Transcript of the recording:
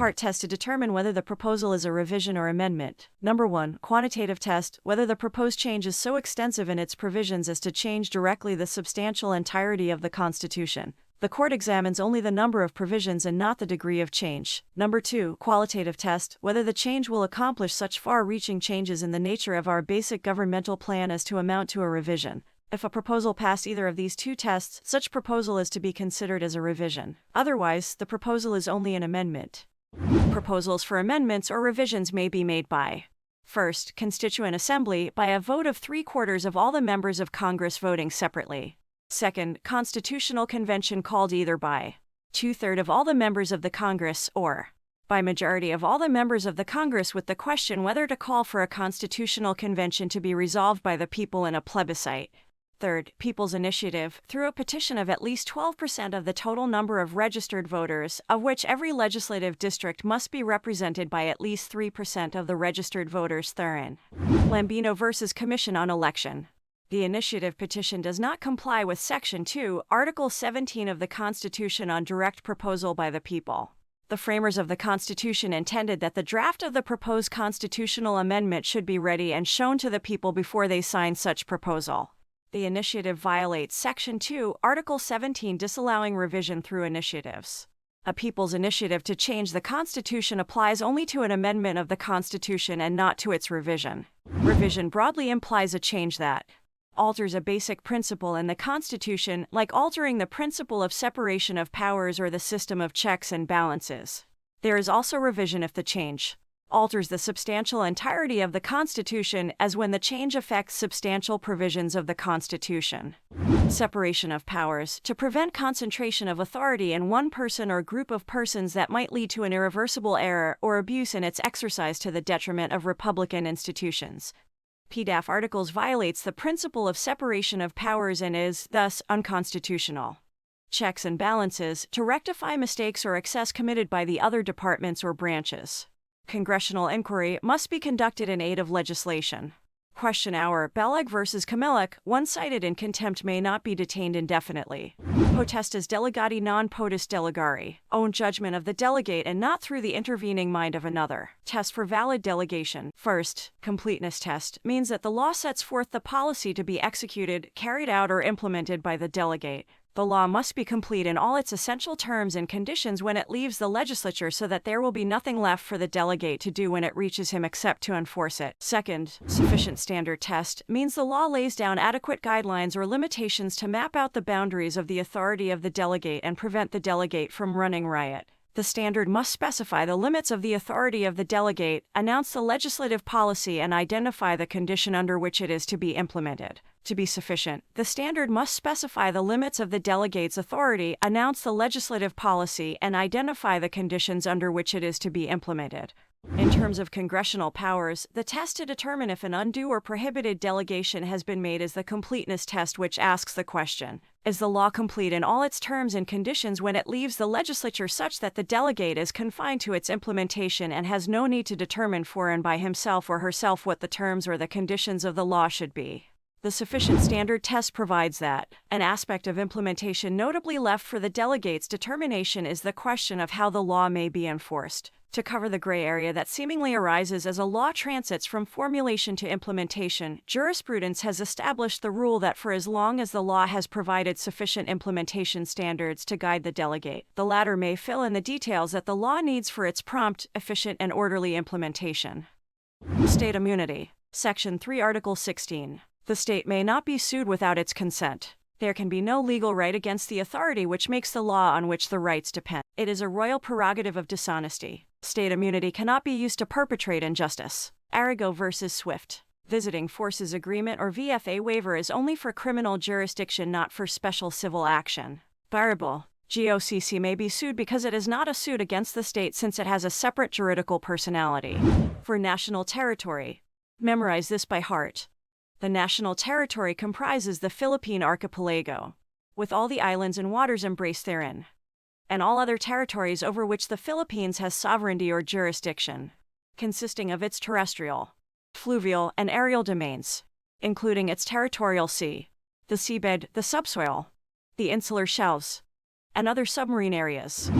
Part test to determine whether the proposal is a revision or amendment. Number 1. Quantitative test, whether the proposed change is so extensive in its provisions as to change directly the substantial entirety of the Constitution. The court examines only the number of provisions and not the degree of change. Number 2. Qualitative test, whether the change will accomplish such far-reaching changes in the nature of our basic governmental plan as to amount to a revision. If a proposal passed either of these two tests, such proposal is to be considered as a revision. Otherwise, the proposal is only an amendment. Proposals for amendments or revisions may be made by: first, Constituent Assembly, by a vote of 3/4 of all the members of Congress voting separately. Second, Constitutional Convention called either by 2/3 of all the members of the Congress or by majority of all the members of the Congress, with the question whether to call for a constitutional convention to be resolved by the people in a plebiscite. Third, People's Initiative, through a petition of at least 12% of the total number of registered voters, of which every legislative district must be represented by at least 3% of the registered voters therein. Lambino v. Commission on Election. The initiative petition does not comply with Section 2, Article 17 of the Constitution on direct proposal by the people. The framers of the Constitution intended that the draft of the proposed constitutional amendment should be ready and shown to the people before they sign such proposal. The initiative violates Section 2, Article 17, disallowing revision through initiatives. A people's initiative to change the Constitution applies only to an amendment of the Constitution and not to its revision. Revision broadly implies a change that alters a basic principle in the Constitution, like altering the principle of separation of powers or the system of checks and balances. There is also revision if the change alters the substantial entirety of the Constitution, as when the change affects substantial provisions of the Constitution. Separation of powers, to prevent concentration of authority in one person or group of persons that might lead to an irreversible error or abuse in its exercise to the detriment of Republican institutions. PDAF articles violates the principle of separation of powers and is, thus, unconstitutional. Checks and balances, to rectify mistakes or excess committed by the other departments or branches. Congressional inquiry must be conducted in aid of legislation. Question hour, Beleg v. Kamilek, one cited in contempt may not be detained indefinitely. Potestas delegati non potus delegari, own judgment of the delegate and not through the intervening mind of another. Test for valid delegation. First, completeness test means that the law sets forth the policy to be executed, carried out, or implemented by the delegate. The law must be complete in all its essential terms and conditions when it leaves the legislature, so that there will be nothing left for the delegate to do when it reaches him except to enforce it. Second, sufficient standard test means the law lays down adequate guidelines or limitations to map out the boundaries of the authority of the delegate and prevent the delegate from running riot. The standard must specify the limits of the authority of the delegate, announce the legislative policy, and identify the condition under which it is to be implemented. To be sufficient, the standard must specify the limits of the delegate's authority, announce the legislative policy, and identify the conditions under which it is to be implemented. In terms of congressional powers, the test to determine if an undue or prohibited delegation has been made is the completeness test, which asks the question: is the law complete in all its terms and conditions when it leaves the legislature, such that the delegate is confined to its implementation and has no need to determine for and by himself or herself what the terms or the conditions of the law should be? The sufficient standard test provides that an aspect of implementation notably left for the delegate's determination is the question of how the law may be enforced. To cover the gray area that seemingly arises as a law transits from formulation to implementation, jurisprudence has established the rule that for as long as the law has provided sufficient implementation standards to guide the delegate, the latter may fill in the details that the law needs for its prompt, efficient, and orderly implementation. State immunity. Section 3, Article 16. The state may not be sued without its consent. There can be no legal right against the authority which makes the law on which the rights depend. It is a royal prerogative of dishonesty. State immunity cannot be used to perpetrate injustice. Arago v. Swift. Visiting Forces Agreement or VFA waiver is only for criminal jurisdiction, not for special civil action. Variable. GOCC may be sued because it is not a suit against the state, since it has a separate juridical personality. For national territory. Memorize this by heart. The national territory comprises the Philippine archipelago, with all the islands and waters embraced therein, and all other territories over which the Philippines has sovereignty or jurisdiction, consisting of its terrestrial, fluvial, and aerial domains, including its territorial sea, the seabed, the subsoil, the insular shelves, and other submarine areas.